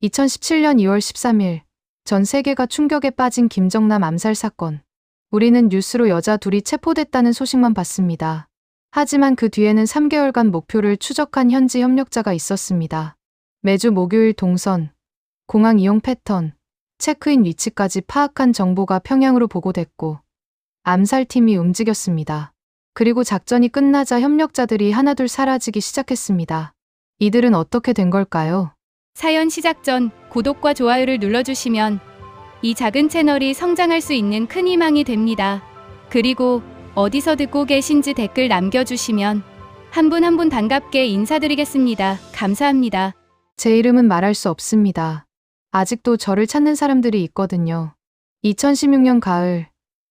2017년 2월 13일, 전 세계가 충격에 빠진 김정남 암살 사건. 우리는 뉴스로 여자 둘이 체포됐다는 소식만 봤습니다. 하지만 그 뒤에는 3개월간 목표를 추적한 현지 협력자가 있었습니다. 매주 목요일 동선, 공항 이용 패턴, 체크인 위치까지 파악한 정보가 평양으로 보고됐고, 암살팀이 움직였습니다. 그리고 작전이 끝나자 협력자들이 하나둘 사라지기 시작했습니다. 이들은 어떻게 된 걸까요? 사연 시작 전 구독과 좋아요를 눌러주시면 이 작은 채널이 성장할 수 있는 큰 희망이 됩니다. 그리고 어디서 듣고 계신지 댓글 남겨주시면 한 분 한 분 반갑게 인사드리겠습니다. 감사합니다. 제 이름은 말할 수 없습니다. 아직도 저를 찾는 사람들이 있거든요. 2016년 가을,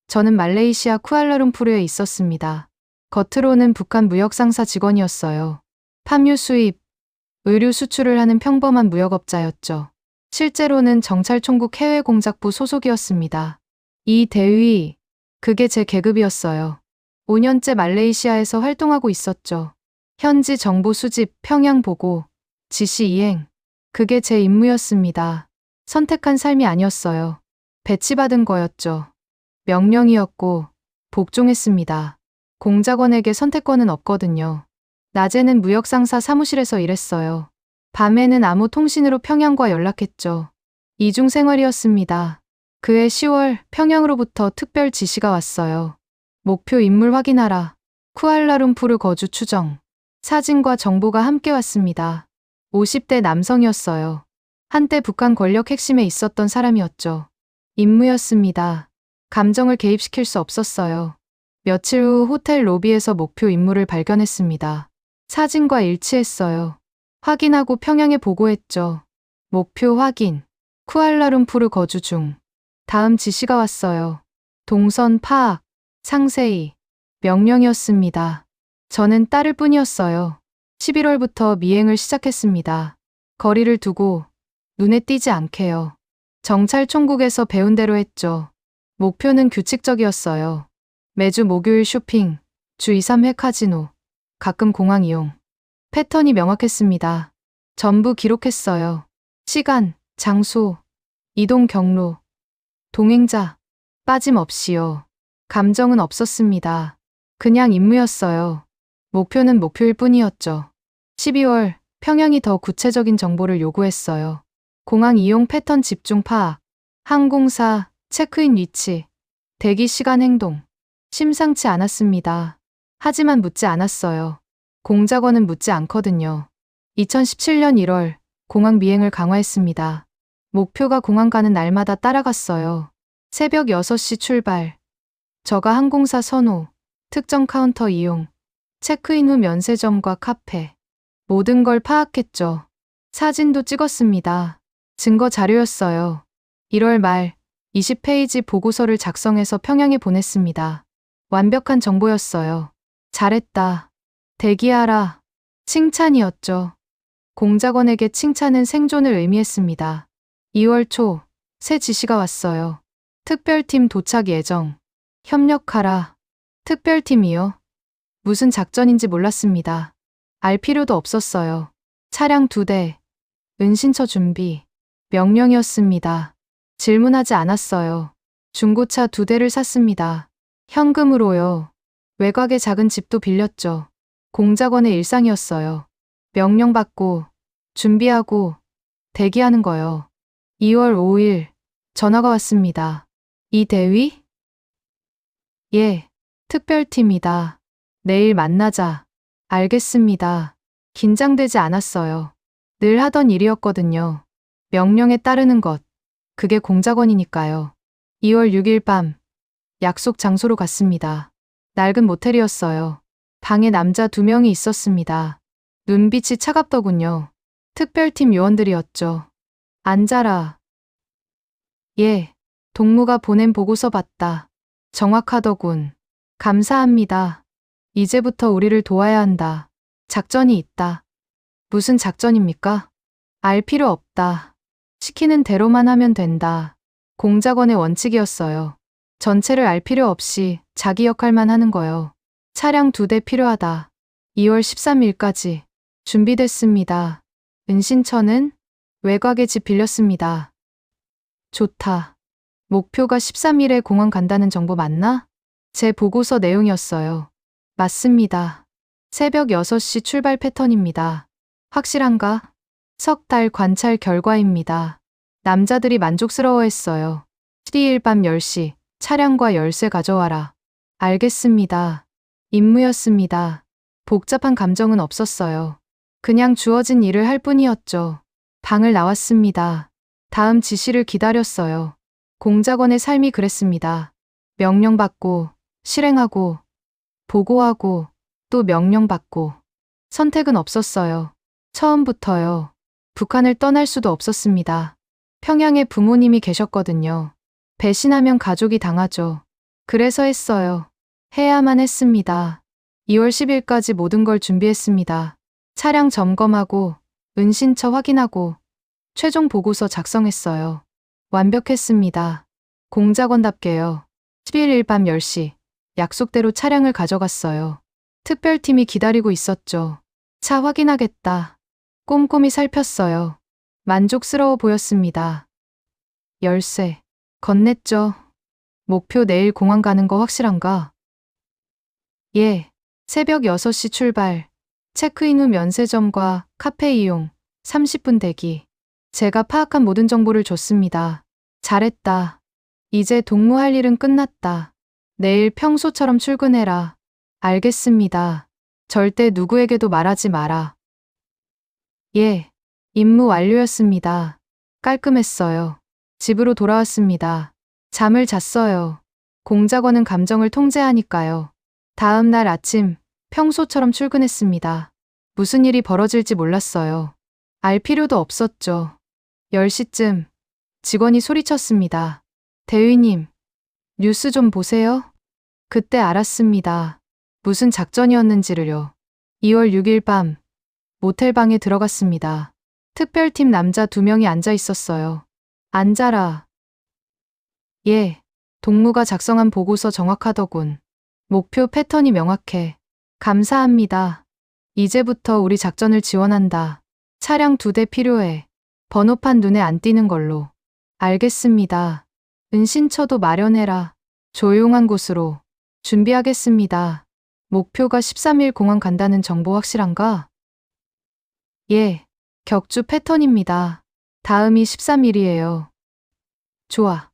저는 말레이시아 쿠알라룸푸르에 있었습니다. 겉으로는 북한 무역상사 직원이었어요. 팜유 수입, 의류 수출을 하는 평범한 무역업자였죠. 실제로는 정찰총국 해외공작부 소속이었습니다. 이 대위, 그게 제 계급이었어요. 5년째 말레이시아에서 활동하고 있었죠. 현지 정보 수집, 평양 보고, 지시 이행, 그게 제 임무였습니다. 선택한 삶이 아니었어요. 배치받은 거였죠. 명령이었고, 복종했습니다. 공작원에게 선택권은 없거든요. 낮에는 무역상사 사무실에서 일했어요. 밤에는 암호 통신으로 평양과 연락했죠. 이중생활이었습니다. 그해 10월 평양으로부터 특별 지시가 왔어요. 목표 인물 확인하라. 쿠알라룸푸르 거주 추정. 사진과 정보가 함께 왔습니다. 50대 남성이었어요. 한때 북한 권력 핵심에 있었던 사람이었죠. 임무였습니다. 감정을 개입시킬 수 없었어요. 며칠 후 호텔 로비에서 목표 인물을 발견했습니다. 사진과 일치했어요. 확인하고 평양에 보고했죠. 목표 확인. 쿠알라룸푸르 거주 중. 다음 지시가 왔어요. 동선 파악. 상세히. 명령이었습니다. 저는 따를 뿐이었어요. 11월부터 미행을 시작했습니다. 거리를 두고 눈에 띄지 않게요. 정찰총국에서 배운 대로 했죠. 목표는 규칙적이었어요. 매주 목요일 쇼핑, 주 2, 3회 카지노, 가끔 공항 이용. 패턴이 명확했습니다. 전부 기록했어요. 시간, 장소, 이동 경로, 동행자, 빠짐없이요. 감정은 없었습니다. 그냥 임무였어요. 목표는 목표일 뿐이었죠. 12월, 평양이 더 구체적인 정보를 요구했어요. 공항 이용 패턴 집중 파악, 항공사, 체크인 위치, 대기 시간 행동. 심상치 않았습니다. 하지만 묻지 않았어요. 공작원은 묻지 않거든요. 2017년 1월, 공항 미행을 강화했습니다. 목표가 공항 가는 날마다 따라갔어요. 새벽 6시 출발. 저가 항공사 선호, 특정 카운터 이용, 체크인 후 면세점과 카페. 모든 걸 파악했죠. 사진도 찍었습니다. 증거 자료였어요. 1월 말 20페이지 보고서를 작성해서 평양에 보냈습니다. 완벽한 정보였어요. 잘했다. 대기하라. 칭찬이었죠. 공작원에게 칭찬은 생존을 의미했습니다. 2월 초, 새 지시가 왔어요. 특별팀 도착 예정. 협력하라. 특별팀이요? 무슨 작전인지 몰랐습니다. 알 필요도 없었어요. 차량 2대, 은신처 준비. 명령이었습니다. 질문하지 않았어요. 중고차 2대를 샀습니다. 현금으로요. 외곽의 작은 집도 빌렸죠. 공작원의 일상이었어요. 명령받고, 준비하고, 대기하는 거요. 2월 5일, 전화가 왔습니다. 이 대위? 예, 특별팀이다. 내일 만나자. 알겠습니다. 긴장되지 않았어요. 늘 하던 일이었거든요. 명령에 따르는 것. 그게 공작원이니까요. 2월 6일 밤, 약속 장소로 갔습니다. 낡은 모텔이었어요. 방에 남자 2명이 있었습니다. 눈빛이 차갑더군요. 특별팀 요원들이었죠. 앉아라. 예, 동무가 보낸 보고서 봤다. 정확하더군. 감사합니다. 이제부터 우리를 도와야 한다. 작전이 있다. 무슨 작전입니까? 알 필요 없다. 시키는 대로만 하면 된다. 공작원의 원칙이었어요. 전체를 알 필요 없이 자기 역할만 하는 거요. 차량 2대 필요하다. 2월 13일까지 준비됐습니다. 은신처는 외곽에 집 빌렸습니다. 좋다. 목표가 13일에 공항 간다는 정보 맞나? 제 보고서 내용이었어요. 맞습니다. 새벽 6시 출발 패턴입니다. 확실한가? 석 달 관찰 결과입니다. 남자들이 만족스러워했어요. 12일 밤 10시 차량과 열쇠 가져와라. 알겠습니다. 임무였습니다. 복잡한 감정은 없었어요. 그냥 주어진 일을 할 뿐이었죠. 방을 나왔습니다. 다음 지시를 기다렸어요. 공작원의 삶이 그랬습니다. 명령받고, 실행하고, 보고하고, 또 명령받고. 선택은 없었어요. 처음부터요. 북한을 떠날 수도 없었습니다. 평양에 부모님이 계셨거든요. 배신하면 가족이 당하죠. 그래서 했어요. 해야만 했습니다. 2월 10일까지 모든 걸 준비했습니다. 차량 점검하고, 은신처 확인하고, 최종 보고서 작성했어요. 완벽했습니다. 공작원답게요. 11일 밤 10시, 약속대로 차량을 가져갔어요. 특별팀이 기다리고 있었죠. 차 확인하겠다. 꼼꼼히 살폈어요. 만족스러워 보였습니다. 열쇠. 건넸죠. 목표 내일 공항 가는 거 확실한가? 예. 새벽 6시 출발. 체크인 후 면세점과 카페 이용. 30분 대기. 제가 파악한 모든 정보를 줬습니다. 잘했다. 이제 동무할 일은 끝났다. 내일 평소처럼 출근해라. 알겠습니다. 절대 누구에게도 말하지 마라. 예. 임무 완료였습니다. 깔끔했어요. 집으로 돌아왔습니다. 잠을 잤어요. 공작원은 감정을 통제하니까요. 다음 날 아침, 평소처럼 출근했습니다. 무슨 일이 벌어질지 몰랐어요. 알 필요도 없었죠. 10시쯤 직원이 소리쳤습니다. 대위님, 뉴스 좀 보세요. 그때 알았습니다. 무슨 작전이었는지를요. 2월 6일 밤, 모텔방에 들어갔습니다. 특별팀 남자 2명이 앉아 있었어요. 앉아라. 예, 동무가 작성한 보고서 정확하더군. 목표 패턴이 명확해. 감사합니다. 이제부터 우리 작전을 지원한다. 차량 2대 필요해. 번호판 눈에 안 띄는 걸로. 알겠습니다. 은신처도 마련해라. 조용한 곳으로. 준비하겠습니다. 목표가 13일 공항 간다는 정보 확실한가? 예, 격주 패턴입니다. 다음이 13일이에요. 좋아.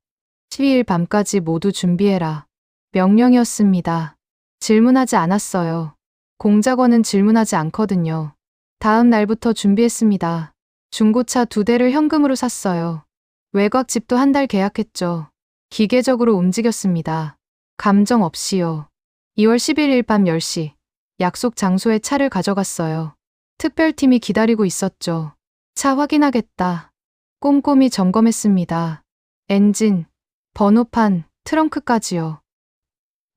12일 밤까지 모두 준비해라. 명령이었습니다. 질문하지 않았어요. 공작원은 질문하지 않거든요. 다음 날부터 준비했습니다. 중고차 2대를 현금으로 샀어요. 외곽 집도 한 달 계약했죠. 기계적으로 움직였습니다. 감정 없이요. 2월 11일 밤 10시, 약속 장소에 차를 가져갔어요. 특별팀이 기다리고 있었죠. 차 확인하겠다. 꼼꼼히 점검했습니다. 엔진, 번호판, 트렁크까지요.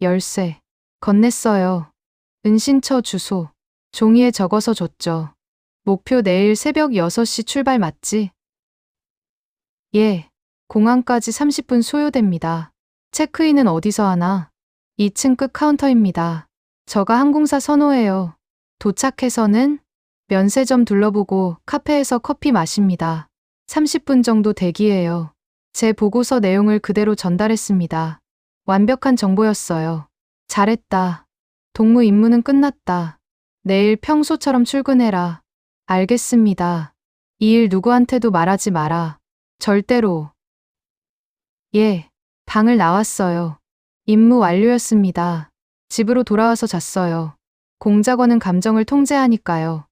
열쇠, 건넸어요. 은신처 주소, 종이에 적어서 줬죠. 목표 내일 새벽 6시 출발 맞지? 예, 공항까지 30분 소요됩니다. 체크인은 어디서 하나? 2층 끝 카운터입니다. 저가 항공사 선호해요. 도착해서는 면세점 둘러보고 카페에서 커피 마십니다. 30분 정도 대기해요. 제 보고서 내용을 그대로 전달했습니다. 완벽한 정보였어요. 잘했다. 동무 임무는 끝났다. 내일 평소처럼 출근해라. 알겠습니다. 이 일 누구한테도 말하지 마라. 절대로. 예, 방을 나왔어요. 임무 완료였습니다. 집으로 돌아와서 잤어요. 공작원은 감정을 통제하니까요.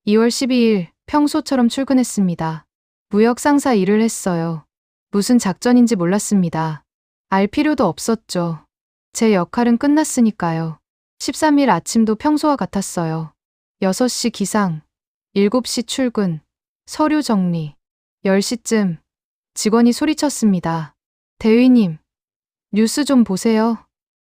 2월 12일 평소처럼 출근했습니다. 무역 상사 일을 했어요. 무슨 작전인지 몰랐습니다. 알 필요도 없었죠. 제 역할은 끝났으니까요. 13일 아침도 평소와 같았어요. 6시 기상, 7시 출근, 서류 정리, 10시쯤 직원이 소리쳤습니다. 대위님, 뉴스 좀 보세요.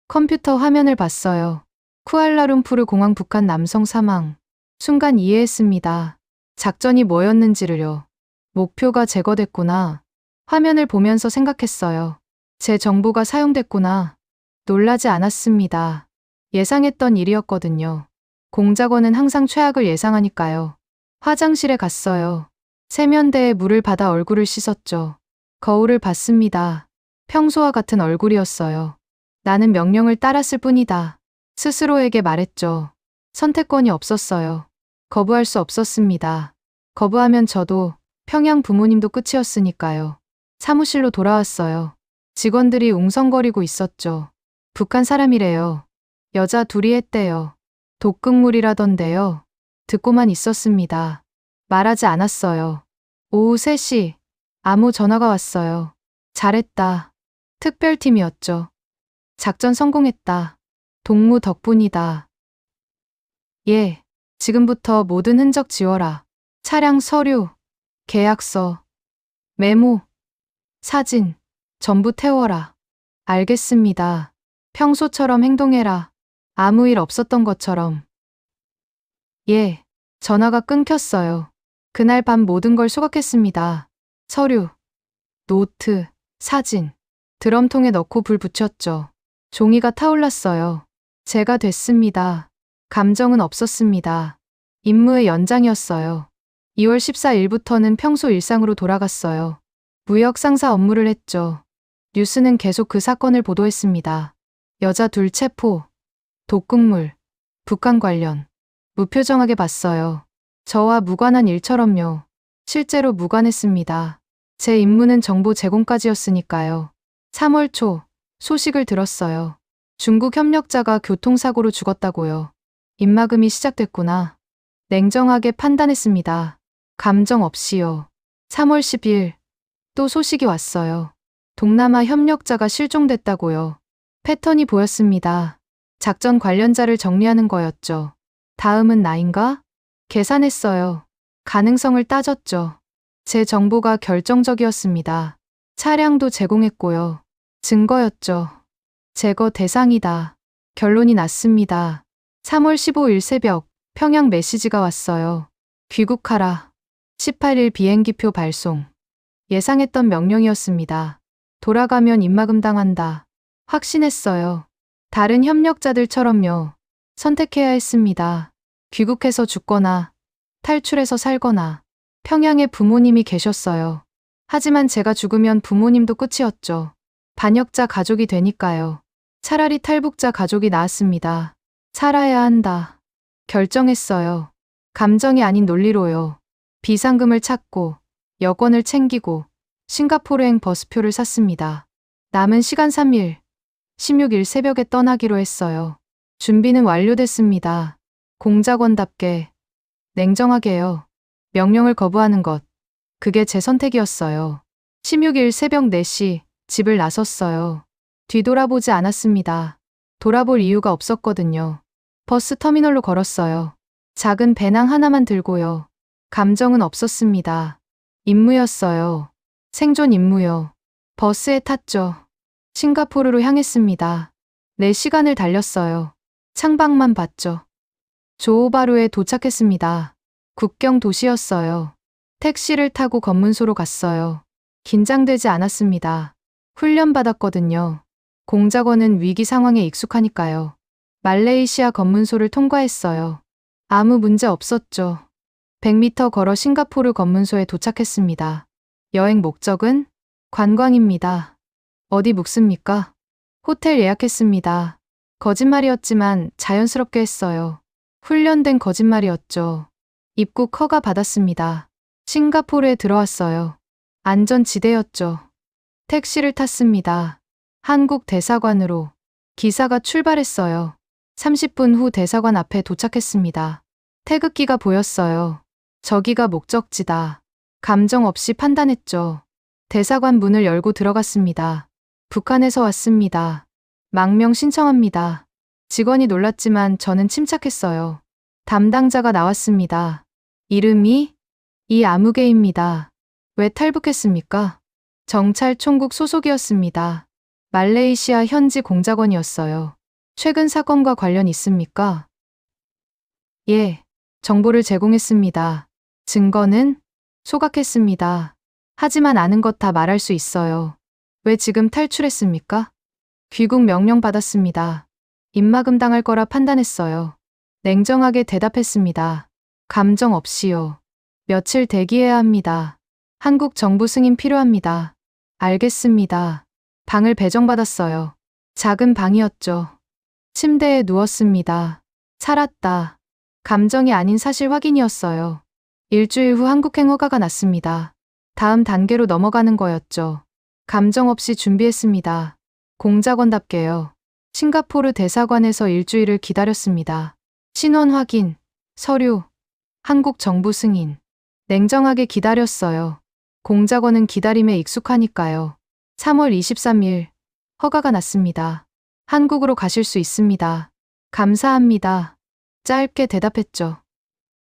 컴퓨터 화면을 봤어요. 쿠알라룸푸르 공항 북한 남성 사망. 순간 이해했습니다. 작전이 뭐였는지를요. 목표가 제거됐구나. 화면을 보면서 생각했어요. 제 정보가 사용됐구나. 놀라지 않았습니다. 예상했던 일이었거든요. 공작원은 항상 최악을 예상하니까요. 화장실에 갔어요. 세면대에 물을 받아 얼굴을 씻었죠. 거울을 봤습니다. 평소와 같은 얼굴이었어요. 나는 명령을 따랐을 뿐이다. 스스로에게 말했죠. 선택권이 없었어요. 거부할 수 없었습니다. 거부하면 저도, 평양 부모님도 끝이었으니까요. 사무실로 돌아왔어요. 직원들이 웅성거리고 있었죠. 북한 사람이래요. 여자 둘이 했대요. 독극물이라던데요. 듣고만 있었습니다. 말하지 않았어요. 오후 3시, 아무 전화가 왔어요. 잘했다. 특별팀이었죠. 작전 성공했다. 동무 덕분이다. 예, 지금부터 모든 흔적 지워라. 차량 서류, 계약서, 메모, 사진, 전부 태워라. 알겠습니다. 평소처럼 행동해라. 아무 일 없었던 것처럼. 예, 전화가 끊겼어요. 그날 밤 모든 걸 소각했습니다. 서류, 노트, 사진, 드럼통에 넣고 불 붙였죠. 종이가 타올랐어요. 제가 됐습니다. 감정은 없었습니다. 임무의 연장이었어요. 2월 14일부터는 평소 일상으로 돌아갔어요. 무역 상사 업무를 했죠. 뉴스는 계속 그 사건을 보도했습니다. 여자 둘 체포, 독극물, 북한 관련. 무표정하게 봤어요. 저와 무관한 일처럼요. 실제로 무관했습니다. 제 임무는 정보 제공까지였으니까요. 3월 초 소식을 들었어요. 중국 협력자가 교통사고로 죽었다고요. 입막음이 시작됐구나. 냉정하게 판단했습니다. 감정 없이요. 3월 10일 또 소식이 왔어요. 동남아 협력자가 실종됐다고요. 패턴이 보였습니다. 작전 관련자를 정리하는 거였죠. 다음은 나인가? 계산했어요. 가능성을 따졌죠. 제 정보가 결정적이었습니다. 차량도 제공했고요. 증거였죠. 제거 대상이다. 결론이 났습니다. 3월 15일 새벽 평양 메시지가 왔어요. 귀국하라. 18일 비행기표 발송. 예상했던 명령이었습니다. 돌아가면 입막음 당한다. 확신했어요. 다른 협력자들처럼요. 선택해야 했습니다. 귀국해서 죽거나 탈출해서 살거나. 평양에 부모님이 계셨어요. 하지만 제가 죽으면 부모님도 끝이었죠. 반역자 가족이 되니까요. 차라리 탈북자 가족이 나았습니다. 살아야 한다. 결정했어요. 감정이 아닌 논리로요. 비상금을 찾고 여권을 챙기고 싱가포르행 버스표를 샀습니다. 남은 시간 3일, 16일 새벽에 떠나기로 했어요. 준비는 완료됐습니다. 공작원답게, 냉정하게요. 명령을 거부하는 것, 그게 제 선택이었어요. 16일 새벽 4시 집을 나섰어요. 뒤돌아보지 않았습니다. 돌아볼 이유가 없었거든요. 버스 터미널로 걸었어요. 작은 배낭 하나만 들고요. 감정은 없었습니다. 임무였어요. 생존 임무요. 버스에 탔죠. 싱가포르로 향했습니다. 4시간을 달렸어요. 창밖만 봤죠. 조호바루에 도착했습니다. 국경 도시였어요. 택시를 타고 검문소로 갔어요. 긴장되지 않았습니다. 훈련받았거든요. 공작원은 위기 상황에 익숙하니까요. 말레이시아 검문소를 통과했어요. 아무 문제 없었죠. 100m 걸어 싱가포르 검문소에 도착했습니다. 여행 목적은? 관광입니다. 어디 묵습니까? 호텔 예약했습니다. 거짓말이었지만 자연스럽게 했어요. 훈련된 거짓말이었죠. 입국 허가 받았습니다. 싱가포르에 들어왔어요. 안전지대였죠. 택시를 탔습니다. 한국 대사관으로. 기사가 출발했어요. 30분 후 대사관 앞에 도착했습니다. 태극기가 보였어요. 저기가 목적지다. 감정 없이 판단했죠. 대사관 문을 열고 들어갔습니다. 북한에서 왔습니다. 망명 신청합니다. 직원이 놀랐지만 저는 침착했어요. 담당자가 나왔습니다. 이름이? 이아무개입니다. 왜 탈북했습니까? 정찰총국 소속이었습니다. 말레이시아 현지 공작원이었어요. 최근 사건과 관련 있습니까? 예, 정보를 제공했습니다. 증거는? 소각했습니다. 하지만 아는 것 다 말할 수 있어요. 왜 지금 탈출했습니까? 귀국 명령 받았습니다. 입막음 당할 거라 판단했어요. 냉정하게 대답했습니다. 감정 없이요. 며칠 대기해야 합니다. 한국 정부 승인 필요합니다. 알겠습니다. 방을 배정받았어요. 작은 방이었죠. 침대에 누웠습니다. 살았다. 감정이 아닌 사실 확인이었어요. 일주일 후 한국행 허가가 났습니다. 다음 단계로 넘어가는 거였죠. 감정 없이 준비했습니다. 공작원답게요. 싱가포르 대사관에서 일주일을 기다렸습니다. 신원 확인, 서류, 한국 정부 승인. 냉정하게 기다렸어요. 공작원은 기다림에 익숙하니까요. 3월 23일, 허가가 났습니다. 한국으로 가실 수 있습니다. 감사합니다. 짧게 대답했죠.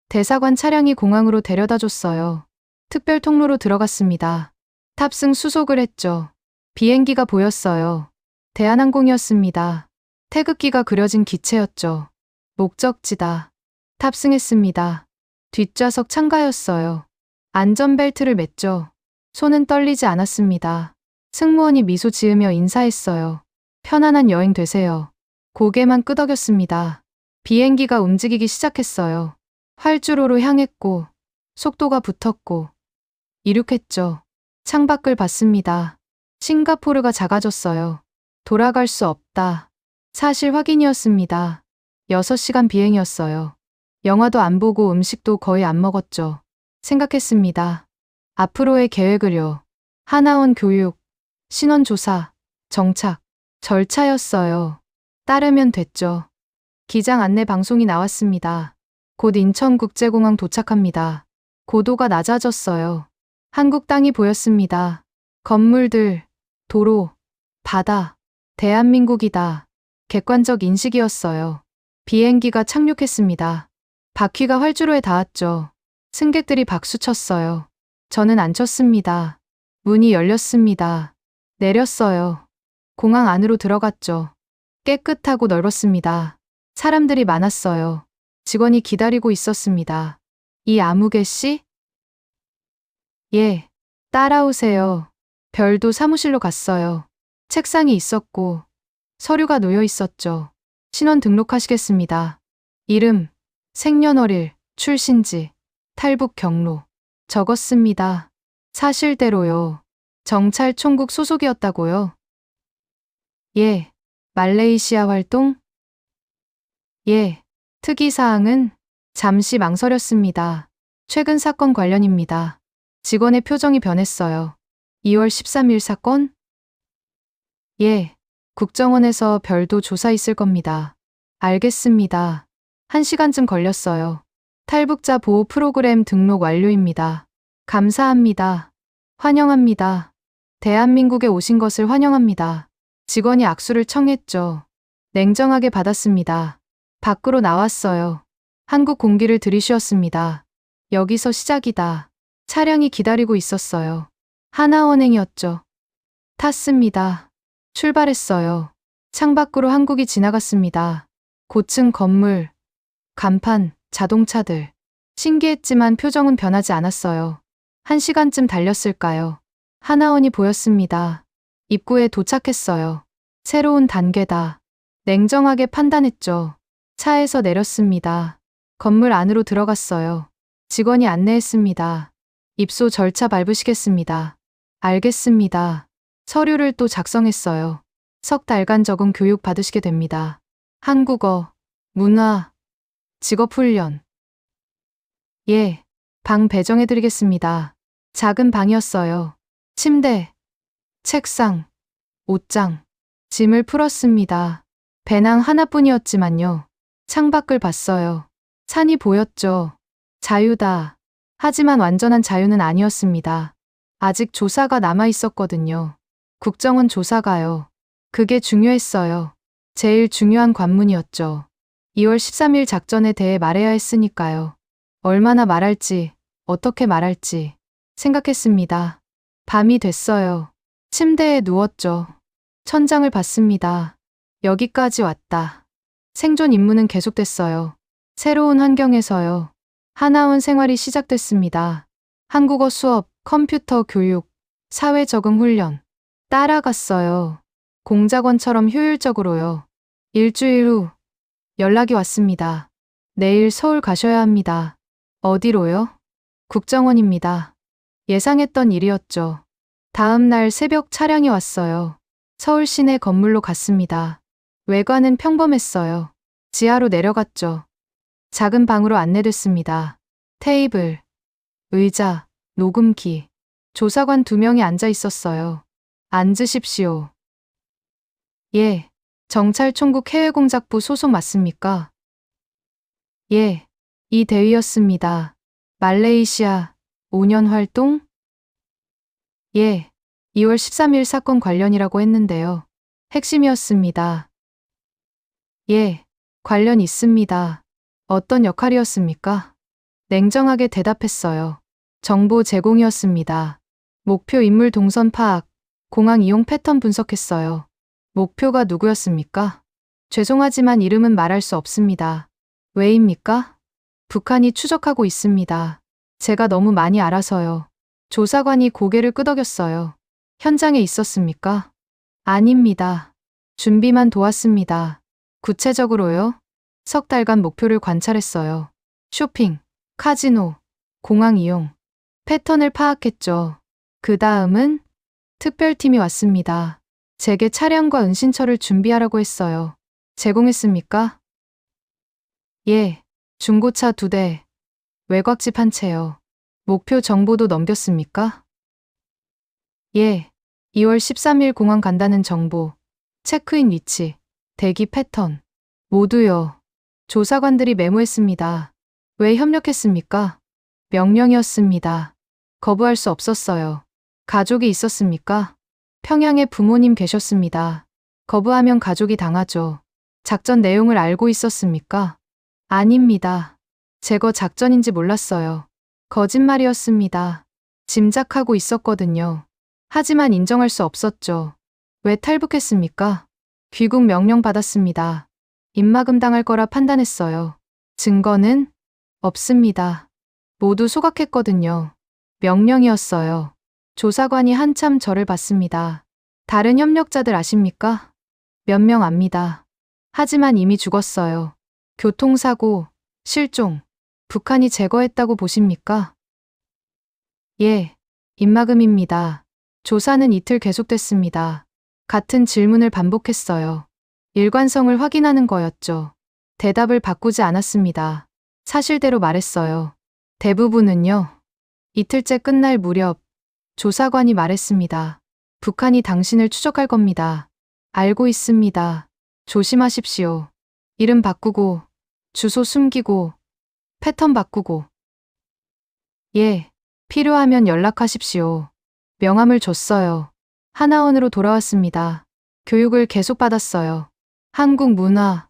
대사관 차량이 공항으로 데려다 줬어요. 특별 통로로 들어갔습니다. 탑승 수속을 했죠. 비행기가 보였어요. 대한항공이었습니다. 태극기가 그려진 기체였죠. 목적지다. 탑승했습니다. 뒷좌석 창가였어요. 안전벨트를 맸죠. 손은 떨리지 않았습니다. 승무원이 미소 지으며 인사했어요. 편안한 여행 되세요. 고개만 끄덕였습니다. 비행기가 움직이기 시작했어요. 활주로로 향했고, 속도가 붙었고, 이륙했죠. 창밖을 봤습니다. 싱가포르가 작아졌어요. 돌아갈 수 없다. 사실 확인이었습니다. 6시간 비행이었어요. 영화도 안 보고 음식도 거의 안 먹었죠. 생각했습니다. 앞으로의 계획을요. 하나원 교육, 신원조사, 정착, 절차였어요. 따르면 됐죠. 기장 안내 방송이 나왔습니다. 곧 인천국제공항 도착합니다. 고도가 낮아졌어요. 한국 땅이 보였습니다. 건물들, 도로, 바다, 대한민국이다. 객관적 인식이었어요. 비행기가 착륙했습니다. 바퀴가 활주로에 닿았죠. 승객들이 박수쳤어요. 저는 안 쳤습니다. 문이 열렸습니다. 내렸어요. 공항 안으로 들어갔죠. 깨끗하고 넓었습니다. 사람들이 많았어요. 직원이 기다리고 있었습니다. 이 아무개 씨? 예, 따라오세요. 별도 사무실로 갔어요. 책상이 있었고, 서류가 놓여 있었죠. 신원 등록하시겠습니다. 이름, 생년월일, 출신지, 탈북 경로. 적었습니다. 사실대로요. 정찰 총국 소속이었다고요? 예. 말레이시아 활동? 예. 특이사항은? 잠시 망설였습니다. 최근 사건 관련입니다. 직원의 표정이 변했어요. 2월 13일 사건? 예. 국정원에서 별도 조사 있을 겁니다. 알겠습니다. 1시간쯤 걸렸어요. 탈북자 보호 프로그램 등록 완료입니다. 감사합니다. 환영합니다. 대한민국에 오신 것을 환영합니다. 직원이 악수를 청했죠. 냉정하게 받았습니다. 밖으로 나왔어요. 한국 공기를 들이쉬었습니다. 여기서 시작이다. 차량이 기다리고 있었어요. 하나원행이었죠. 탔습니다. 출발했어요. 창밖으로 한국이 지나갔습니다. 고층 건물, 간판, 자동차들. 신기했지만 표정은 변하지 않았어요. 1시간쯤 달렸을까요? 하나원이 보였습니다. 입구에 도착했어요. 새로운 단계다. 냉정하게 판단했죠. 차에서 내렸습니다. 건물 안으로 들어갔어요. 직원이 안내했습니다. 입소 절차 밟으시겠습니다. 알겠습니다. 서류를 또 작성했어요. 석 달간 적응 교육 받으시게 됩니다. 한국어, 문화, 직업훈련. 예, 방 배정해드리겠습니다. 작은 방이었어요. 침대, 책상, 옷장, 짐을 풀었습니다. 배낭 하나뿐이었지만요. 창밖을 봤어요. 산이 보였죠. 자유다. 하지만 완전한 자유는 아니었습니다. 아직 조사가 남아 있었거든요. 국정원 조사가요. 그게 중요했어요. 제일 중요한 관문이었죠. 2월 13일 작전에 대해 말해야 했으니까요. 얼마나 말할지, 어떻게 말할지 생각했습니다. 밤이 됐어요. 침대에 누웠죠. 천장을 봤습니다. 여기까지 왔다. 생존 임무는 계속됐어요. 새로운 환경에서요. 하나원 생활이 시작됐습니다. 한국어 수업, 컴퓨터 교육, 사회 적응 훈련. 따라갔어요. 공작원처럼 효율적으로요. 일주일 후 연락이 왔습니다. 내일 서울 가셔야 합니다. 어디로요? 국정원입니다. 예상했던 일이었죠. 다음 날 새벽 차량이 왔어요. 서울 시내 건물로 갔습니다. 외관은 평범했어요. 지하로 내려갔죠. 작은 방으로 안내됐습니다. 테이블, 의자, 녹음기. 조사관 2명이 앉아 있었어요. 앉으십시오. 예, 정찰총국 해외공작부 소속 맞습니까? 예, 이 대위였습니다. 말레이시아 5년 활동? 예, 2월 13일 사건 관련이라고 했는데요. 핵심이었습니다. 예, 관련 있습니다. 어떤 역할이었습니까? 냉정하게 대답했어요. 정보 제공이었습니다. 목표 인물 동선 파악, 공항 이용 패턴 분석했어요. 목표가 누구였습니까? 죄송하지만 이름은 말할 수 없습니다. 왜입니까? 북한이 추적하고 있습니다. 제가 너무 많이 알아서요. 조사관이 고개를 끄덕였어요. 현장에 있었습니까? 아닙니다. 준비만 도왔습니다. 구체적으로요? 석 달간 목표를 관찰했어요. 쇼핑, 카지노, 공항 이용, 패턴을 파악했죠. 그 다음은 특별팀이 왔습니다. 제게 차량과 은신처를 준비하라고 했어요. 제공했습니까? 예, 중고차 2대, 외곽집 1채요. 목표 정보도 넘겼습니까? 예, 2월 13일 공항 간다는 정보, 체크인 위치, 대기 패턴, 모두요. 조사관들이 메모했습니다. 왜 협력했습니까? 명령이었습니다. 거부할 수 없었어요. 가족이 있었습니까? 평양에 부모님 계셨습니다. 거부하면 가족이 당하죠. 작전 내용을 알고 있었습니까? 아닙니다. 제거 작전인지 몰랐어요. 거짓말이었습니다. 짐작하고 있었거든요. 하지만 인정할 수 없었죠. 왜 탈북했습니까? 귀국 명령 받았습니다. 입막음 당할 거라 판단했어요. 증거는? 없습니다. 모두 소각했거든요. 명령이었어요. 조사관이 한참 저를 봤습니다. 다른 협력자들 아십니까? 몇 명 압니다. 하지만 이미 죽었어요. 교통사고, 실종, 북한이 제거했다고 보십니까? 예, 입막음입니다. 조사는 이틀 계속됐습니다. 같은 질문을 반복했어요. 일관성을 확인하는 거였죠. 대답을 바꾸지 않았습니다. 사실대로 말했어요. 대부분은요. 이틀째 끝날 무렵 조사관이 말했습니다. 북한이 당신을 추적할 겁니다. 알고 있습니다. 조심하십시오. 이름 바꾸고, 주소 숨기고, 패턴 바꾸고. 예, 필요하면 연락하십시오. 명함을 줬어요. 하나원으로 돌아왔습니다. 교육을 계속 받았어요. 한국 문화,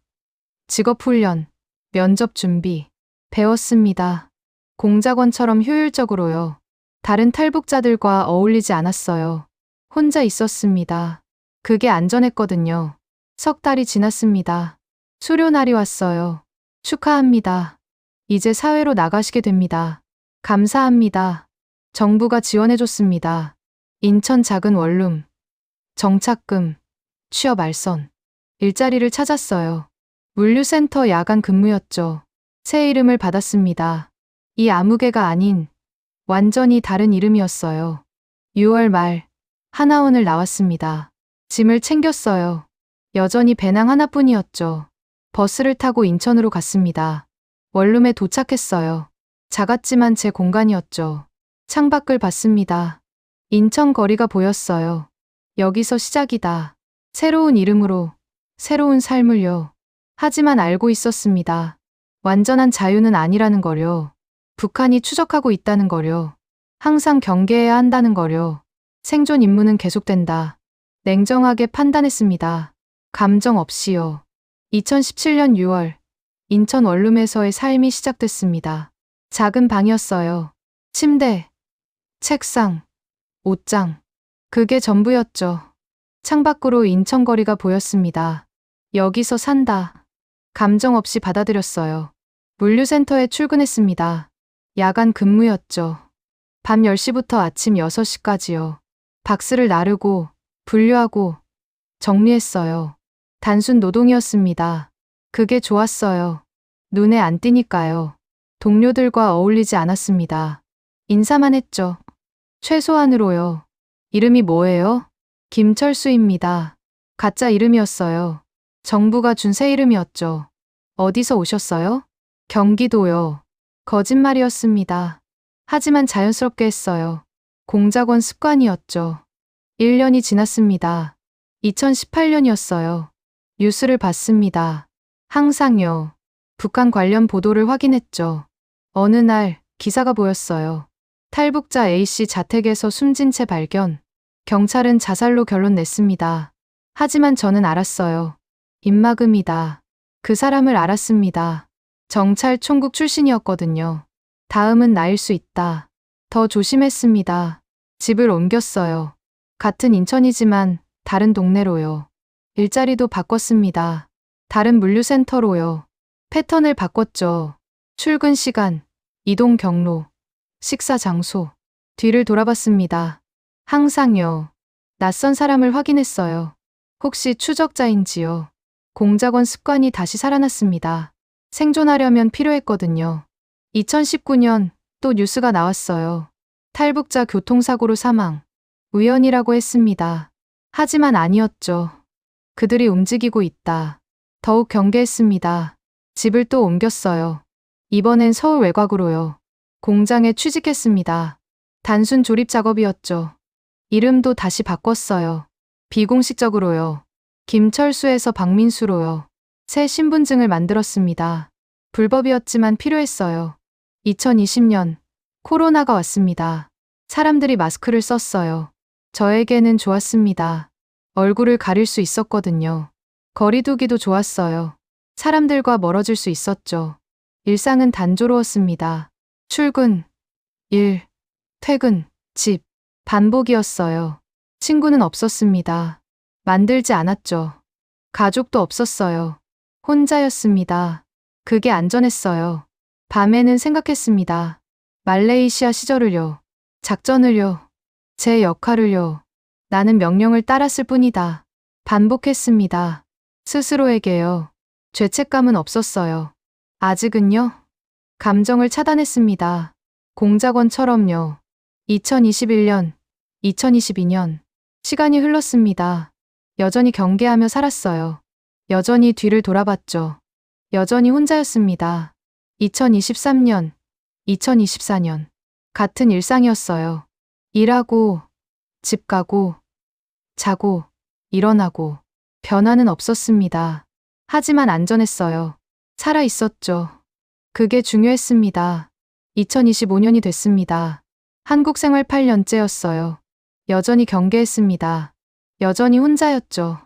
직업훈련, 면접 준비, 배웠습니다. 공작원처럼 효율적으로요. 다른 탈북자들과 어울리지 않았어요. 혼자 있었습니다. 그게 안전했거든요. 석 달이 지났습니다. 수료날이 왔어요. 축하합니다. 이제 사회로 나가시게 됩니다. 감사합니다. 정부가 지원해줬습니다. 인천 작은 원룸, 정착금, 취업 알선, 일자리를 찾았어요. 물류센터 야간 근무였죠. 새 이름을 받았습니다. 이 아무개가 아닌 완전히 다른 이름이었어요. 6월 말 하나원을 나왔습니다. 짐을 챙겼어요. 여전히 배낭 하나뿐이었죠. 버스를 타고 인천으로 갔습니다. 원룸에 도착했어요. 작았지만 제 공간이었죠. 창밖을 봤습니다. 인천 거리가 보였어요. 여기서 시작이다. 새로운 이름으로, 새로운 삶을요. 하지만 알고 있었습니다. 완전한 자유는 아니라는 거요. 북한이 추적하고 있다는 거요. 항상 경계해야 한다는 거요. 생존 임무는 계속된다. 냉정하게 판단했습니다. 감정 없이요. 2017년 6월, 인천 원룸에서의 삶이 시작됐습니다. 작은 방이었어요. 침대, 책상, 옷장. 그게 전부였죠. 창밖으로 인천 거리가 보였습니다. 여기서 산다. 감정 없이 받아들였어요. 물류센터에 출근했습니다. 야간 근무였죠. 밤 10시부터 아침 6시까지요. 박스를 나르고, 분류하고, 정리했어요. 단순 노동이었습니다. 그게 좋았어요. 눈에 안 띄니까요. 동료들과 어울리지 않았습니다. 인사만 했죠. 최소한으로요. 이름이 뭐예요? 김철수입니다. 가짜 이름이었어요. 정부가 준 새 이름이었죠. 어디서 오셨어요? 경기도요. 거짓말이었습니다. 하지만 자연스럽게 했어요. 공작원 습관이었죠. 1년이 지났습니다. 2018년이었어요. 뉴스를 봤습니다. 항상요. 북한 관련 보도를 확인했죠. 어느 날 기사가 보였어요. 탈북자 A씨 자택에서 숨진 채 발견. 경찰은 자살로 결론 냈습니다. 하지만 저는 알았어요. 입막음이다. 그 사람을 알았습니다. 정찰 총국 출신이었거든요. 다음은 나일 수 있다. 더 조심했습니다. 집을 옮겼어요. 같은 인천이지만 다른 동네로요. 일자리도 바꿨습니다. 다른 물류센터로요. 패턴을 바꿨죠. 출근 시간, 이동 경로, 식사 장소. 뒤를 돌아봤습니다. 항상요. 낯선 사람을 확인했어요. 혹시 추적자인지요. 공작원 습관이 다시 살아났습니다. 생존하려면 필요했거든요. 2019년 또 뉴스가 나왔어요. 탈북자 교통사고로 사망. 우연이라고 했습니다. 하지만 아니었죠. 그들이 움직이고 있다. 더욱 경계했습니다. 집을 또 옮겼어요. 이번엔 서울 외곽으로요. 공장에 취직했습니다. 단순 조립 작업이었죠. 이름도 다시 바꿨어요. 비공식적으로요. 김철수에서 박민수로요. 새 신분증을 만들었습니다. 불법이었지만 필요했어요. 2020년 코로나가 왔습니다. 사람들이 마스크를 썼어요. 저에게는 좋았습니다. 얼굴을 가릴 수 있었거든요. 거리두기도 좋았어요. 사람들과 멀어질 수 있었죠. 일상은 단조로웠습니다. 출근, 일, 퇴근, 집, 반복이었어요. 친구는 없었습니다. 만들지 않았죠. 가족도 없었어요. 혼자였습니다. 그게 안전했어요. 밤에는 생각했습니다. 말레이시아 시절을요. 작전을요. 제 역할을요. 나는 명령을 따랐을 뿐이다. 반복했습니다. 스스로에게요. 죄책감은 없었어요. 아직은요. 감정을 차단했습니다. 공작원처럼요. 2021년, 2022년. 시간이 흘렀습니다. 여전히 경계하며 살았어요. 여전히 뒤를 돌아봤죠. 여전히 혼자였습니다. 2023년, 2024년. 같은 일상이었어요. 일하고, 집 가고, 자고, 일어나고. 변화는 없었습니다. 하지만 안전했어요. 살아 있었죠. 그게 중요했습니다. 2025년이 됐습니다. 한국 생활 8년째였어요. 여전히 경계했습니다. 여전히 혼자였죠.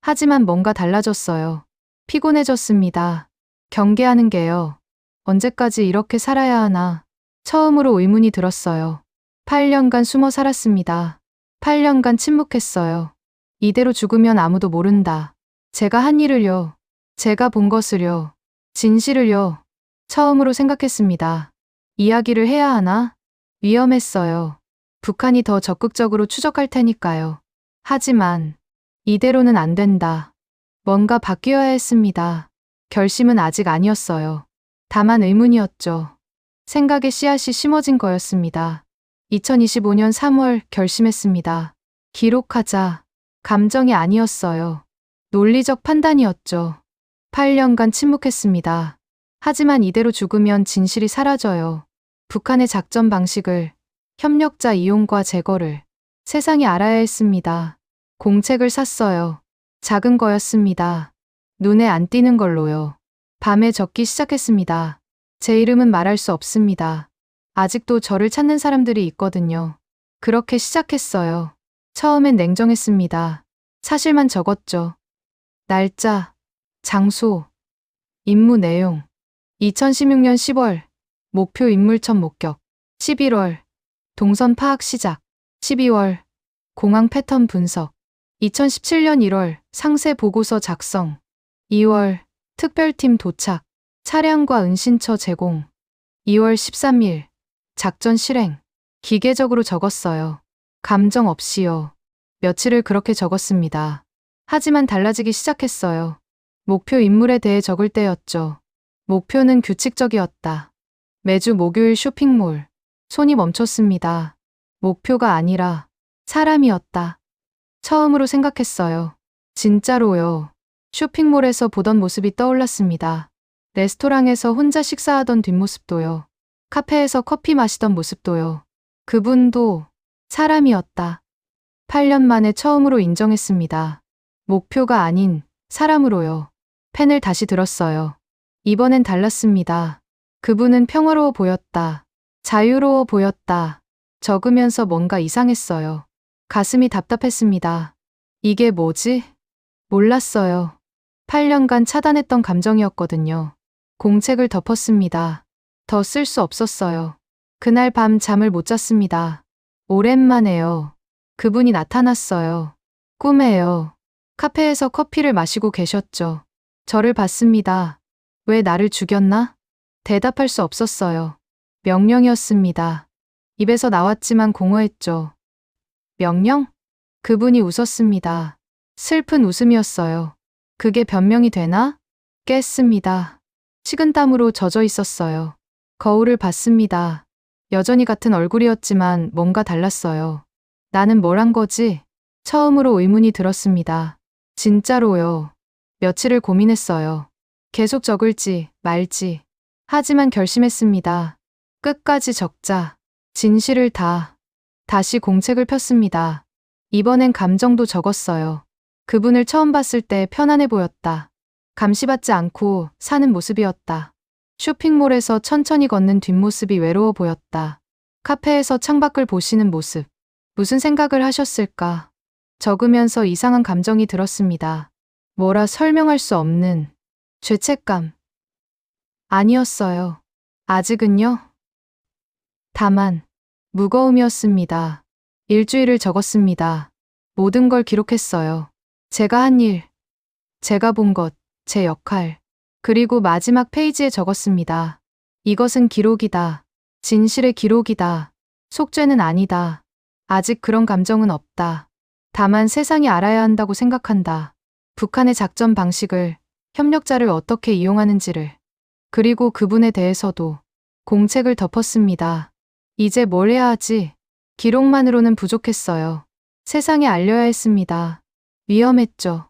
하지만 뭔가 달라졌어요. 피곤해졌습니다. 경계하는 게요. 언제까지 이렇게 살아야 하나. 처음으로 의문이 들었어요. 8년간 숨어 살았습니다. 8년간 침묵했어요. 이대로 죽으면 아무도 모른다. 제가 한 일을요. 제가 본 것을요. 진실을요. 처음으로 생각했습니다. 이야기를 해야 하나? 위험했어요. 북한이 더 적극적으로 추적할 테니까요. 하지만 이대로는 안 된다. 뭔가 바뀌어야 했습니다. 결심은 아직 아니었어요. 다만 의문이었죠. 생각의 씨앗이 심어진 거였습니다. 2025년 3월 결심했습니다. 기록하자. 감정이 아니었어요. 논리적 판단이었죠. 8년간 침묵했습니다. 하지만 이대로 죽으면 진실이 사라져요. 북한의 작전 방식을, 협력자 이용과 제거를 세상이 알아야 했습니다. 공책을 샀어요. 작은 거였습니다. 눈에 안 띄는 걸로요. 밤에 적기 시작했습니다. 제 이름은 말할 수 없습니다. 아직도 저를 찾는 사람들이 있거든요. 그렇게 시작했어요. 처음엔 냉정했습니다. 사실만 적었죠. 날짜, 장소, 임무 내용. 2016년 10월, 목표 인물 첫 목격. 11월, 동선 파악 시작. 12월, 공항 패턴 분석. 2017년 1월, 상세 보고서 작성. 2월, 특별팀 도착. 차량과 은신처 제공. 2월 13일, 작전 실행. 기계적으로 적었어요. 감정 없이요. 며칠을 그렇게 적었습니다. 하지만 달라지기 시작했어요. 목표 인물에 대해 적을 때였죠. 목표는 규칙적이었다. 매주 목요일 쇼핑몰. 손이 멈췄습니다. 목표가 아니라 사람이었다. 처음으로 생각했어요. 진짜로요. 쇼핑몰에서 보던 모습이 떠올랐습니다. 레스토랑에서 혼자 식사하던 뒷모습도요. 카페에서 커피 마시던 모습도요. 그분도 사람이었다. 8년 만에 처음으로 인정했습니다. 목표가 아닌 사람으로요. 펜을 다시 들었어요. 이번엔 달랐습니다. 그분은 평화로워 보였다. 자유로워 보였다. 적으면서 뭔가 이상했어요. 가슴이 답답했습니다. 이게 뭐지? 몰랐어요. 8년간 차단했던 감정이었거든요. 공책을 덮었습니다. 더 쓸 수 없었어요. 그날 밤 잠을 못 잤습니다. 오랜만에요. 그분이 나타났어요. 꿈에요. 카페에서 커피를 마시고 계셨죠. 저를 봤습니다. 왜 나를 죽였나? 대답할 수 없었어요. 명령이었습니다. 입에서 나왔지만 공허했죠. 명령? 그분이 웃었습니다. 슬픈 웃음이었어요. 그게 변명이 되나? 깼습니다. 식은땀으로 젖어 있었어요. 거울을 봤습니다. 여전히 같은 얼굴이었지만 뭔가 달랐어요. 나는 뭘 한 거지? 처음으로 의문이 들었습니다. 진짜로요. 며칠을 고민했어요. 계속 적을지 말지. 하지만 결심했습니다. 끝까지 적자. 진실을 다시 공책을 폈습니다. 이번엔 감정도 적었어요. 그분을 처음 봤을 때 편안해 보였다. 감시받지 않고 사는 모습이었다. 쇼핑몰에서 천천히 걷는 뒷모습이 외로워 보였다. 카페에서 창밖을 보시는 모습. 무슨 생각을 하셨을까? 적으면서 이상한 감정이 들었습니다. 뭐라 설명할 수 없는 죄책감. 아니었어요. 아직은요. 다만 무거움이었습니다. 일주일을 적었습니다. 모든 걸 기록했어요. 제가 한 일, 제가 본 것, 제 역할. 그리고 마지막 페이지에 적었습니다. 이것은 기록이다. 진실의 기록이다. 속죄는 아니다. 아직 그런 감정은 없다. 다만 세상이 알아야 한다고 생각한다. 북한의 작전 방식을, 협력자를 어떻게 이용하는지를. 그리고 그분에 대해서도 공책을 덮었습니다. 이제 뭘 해야 하지? 기록만으로는 부족했어요. 세상에 알려야 했습니다. 위험했죠.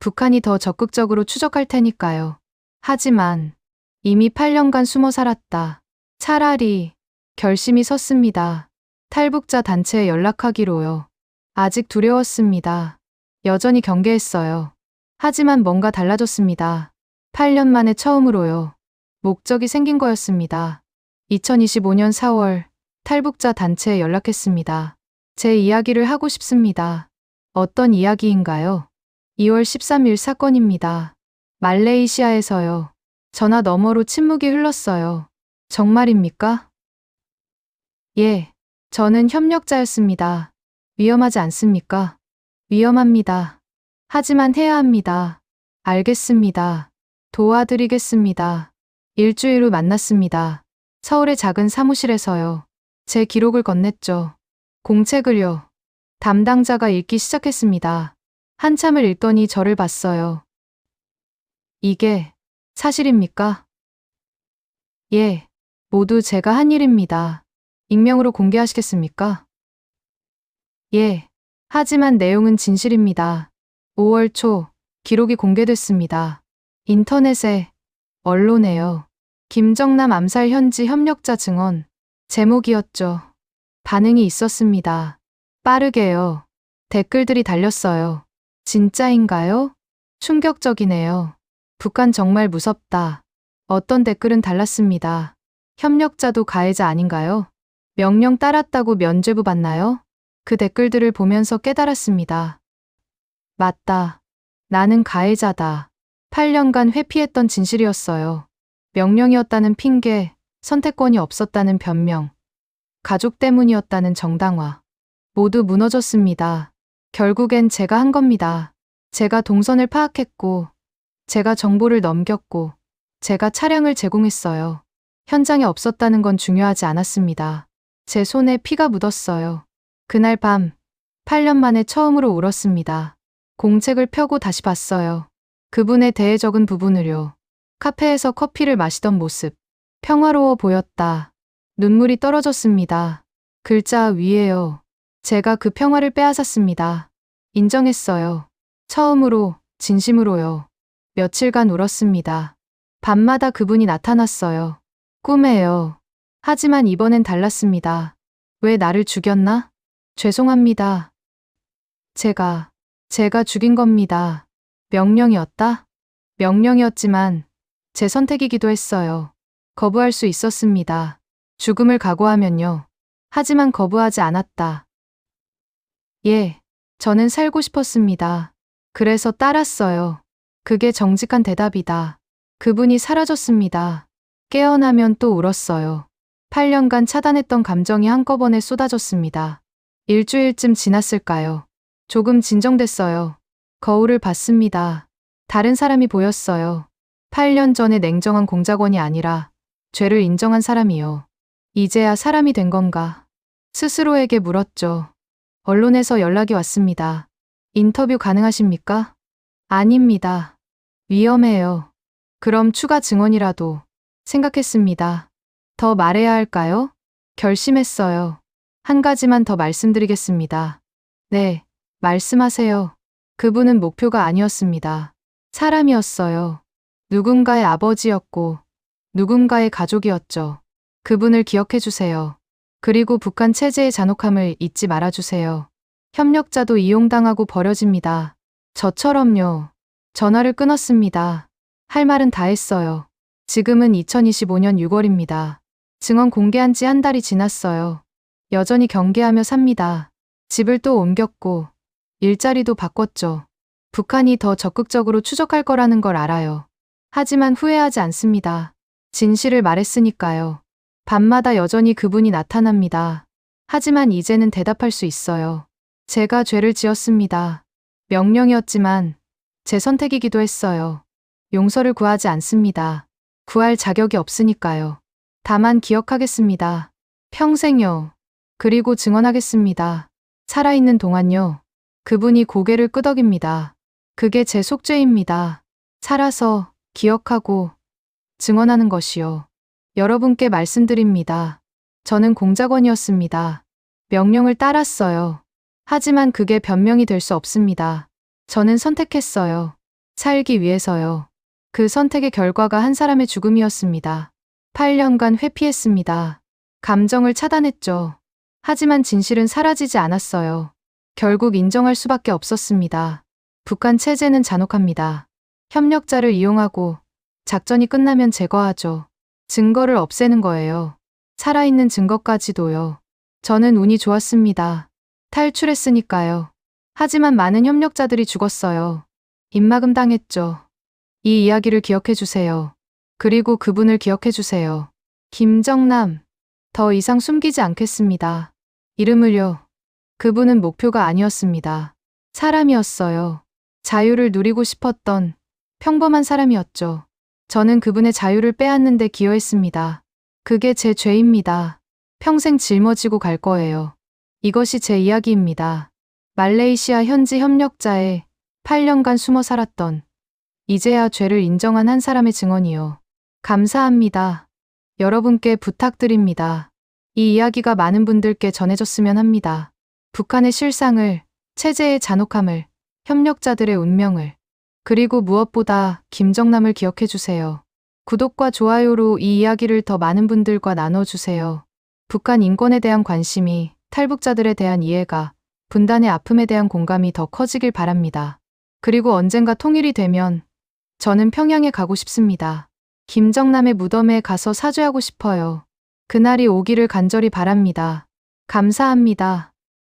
북한이 더 적극적으로 추적할 테니까요. 하지만 이미 8년간 숨어 살았다. 차라리 결심이 섰습니다. 탈북자 단체에 연락하기로요. 아직 두려웠습니다. 여전히 경계했어요. 하지만 뭔가 달라졌습니다. 8년 만에 처음으로요. 목적이 생긴 거였습니다. 2025년 4월 탈북자 단체에 연락했습니다. 제 이야기를 하고 싶습니다. 어떤 이야기인가요? 2월 13일 사건입니다. 말레이시아에서요. 전화 너머로 침묵이 흘렀어요. 정말입니까? 예, 저는 협력자였습니다. 위험하지 않습니까? 위험합니다. 하지만 해야 합니다. 알겠습니다. 도와드리겠습니다. 일주일 후 만났습니다. 서울의 작은 사무실에서요. 제 기록을 건넸죠. 공책을요. 담당자가 읽기 시작했습니다. 한참을 읽더니 저를 봤어요. 이게 사실입니까? 예, 모두 제가 한 일입니다. 익명으로 공개하시겠습니까? 예, 하지만 내용은 진실입니다. 5월 초 기록이 공개됐습니다. 인터넷에, 언론에요. 김정남 암살 현지 협력자 증언. 제목이었죠. 반응이 있었습니다. 빠르게요. 댓글들이 달렸어요. 진짜인가요? 충격적이네요. 북한 정말 무섭다. 어떤 댓글은 달랐습니다. 협력자도 가해자 아닌가요? 명령 따랐다고 면죄부 받나요? 그 댓글들을 보면서 깨달았습니다. 맞다. 나는 가해자다. 8년간 회피했던 진실이었어요. 명령이었다는 핑계, 선택권이 없었다는 변명, 가족 때문이었다는 정당화. 모두 무너졌습니다. 결국엔 제가 한 겁니다. 제가 동선을 파악했고, 제가 정보를 넘겼고, 제가 차량을 제공했어요. 현장에 없었다는 건 중요하지 않았습니다. 제 손에 피가 묻었어요. 그날 밤, 8년 만에 처음으로 울었습니다. 공책을 펴고 다시 봤어요. 그분에 대해 적은 부분을요. 카페에서 커피를 마시던 모습. 평화로워 보였다. 눈물이 떨어졌습니다. 글자 위에요. 제가 그 평화를 빼앗았습니다. 인정했어요. 처음으로, 진심으로요. 며칠간 울었습니다. 밤마다 그분이 나타났어요. 꿈에요. 하지만 이번엔 달랐습니다. 왜 나를 죽였나? 죄송합니다. 제가 죽인 겁니다. 명령이었다? 명령이었지만 제 선택이기도 했어요. 거부할 수 있었습니다. 죽음을 각오하면요. 하지만 거부하지 않았다. 예, 저는 살고 싶었습니다. 그래서 따랐어요. 그게 정직한 대답이다. 그분이 사라졌습니다. 깨어나면 또 울었어요. 8년간 차단했던 감정이 한꺼번에 쏟아졌습니다. 일주일쯤 지났을까요? 조금 진정됐어요. 거울을 봤습니다. 다른 사람이 보였어요. 8년 전에 냉정한 공작원이 아니라 죄를 인정한 사람이요. 이제야 사람이 된 건가? 스스로에게 물었죠. 언론에서 연락이 왔습니다. 인터뷰 가능하십니까? 아닙니다. 위험해요. 그럼 추가 증언이라도 생각했습니다. 더 말해야 할까요? 결심했어요. 한 가지만 더 말씀드리겠습니다. 네, 말씀하세요. 그분은 목표가 아니었습니다. 사람이었어요. 누군가의 아버지였고 누군가의 가족이었죠. 그분을 기억해 주세요. 그리고 북한 체제의 잔혹함을 잊지 말아주세요. 협력자도 이용당하고 버려집니다. 저처럼요. 전화를 끊었습니다. 할 말은 다 했어요. 지금은 2025년 6월입니다. 증언 공개한 지 한 달이 지났어요. 여전히 경계하며 삽니다. 집을 또 옮겼고 일자리도 바꿨죠. 북한이 더 적극적으로 추적할 거라는 걸 알아요. 하지만 후회하지 않습니다. 진실을 말했으니까요. 밤마다 여전히 그분이 나타납니다. 하지만 이제는 대답할 수 있어요. 제가 죄를 지었습니다. 명령이었지만 제 선택이기도 했어요. 용서를 구하지 않습니다. 구할 자격이 없으니까요. 다만 기억하겠습니다. 평생요. 그리고 증언하겠습니다. 살아있는 동안요. 그분이 고개를 끄덕입니다. 그게 제 속죄입니다. 살아서 기억하고 증언하는 것이요. 여러분께 말씀드립니다. 저는 공작원이었습니다. 명령을 따랐어요. 하지만 그게 변명이 될 수 없습니다. 저는 선택했어요. 살기 위해서요. 그 선택의 결과가 한 사람의 죽음이었습니다. 8년간 회피했습니다. 감정을 차단했죠. 하지만 진실은 사라지지 않았어요. 결국 인정할 수밖에 없었습니다. 북한 체제는 잔혹합니다. 협력자를 이용하고 작전이 끝나면 제거하죠. 증거를 없애는 거예요. 살아있는 증거까지도요. 저는 운이 좋았습니다. 탈출했으니까요. 하지만 많은 협력자들이 죽었어요. 입막음 당했죠. 이 이야기를 기억해 주세요. 그리고 그분을 기억해 주세요. 김정남. 더 이상 숨기지 않겠습니다. 이름을요. 그분은 목표가 아니었습니다. 사람이었어요. 자유를 누리고 싶었던 평범한 사람이었죠. 저는 그분의 자유를 빼앗는데 기여했습니다. 그게 제 죄입니다. 평생 짊어지고 갈 거예요. 이것이 제 이야기입니다. 말레이시아 현지 협력자에 8년간 숨어 살았던 이제야 죄를 인정한 한 사람의 증언이요. 감사합니다. 여러분께 부탁드립니다. 이 이야기가 많은 분들께 전해졌으면 합니다. 북한의 실상을, 체제의 잔혹함을, 협력자들의 운명을, 그리고 무엇보다 김정남을 기억해 주세요. 구독과 좋아요로 이 이야기를 더 많은 분들과 나눠주세요. 북한 인권에 대한 관심이, 탈북자들에 대한 이해가, 분단의 아픔에 대한 공감이 더 커지길 바랍니다. 그리고 언젠가 통일이 되면 저는 평양에 가고 싶습니다. 김정남의 무덤에 가서 사죄하고 싶어요. 그날이 오기를 간절히 바랍니다. 감사합니다.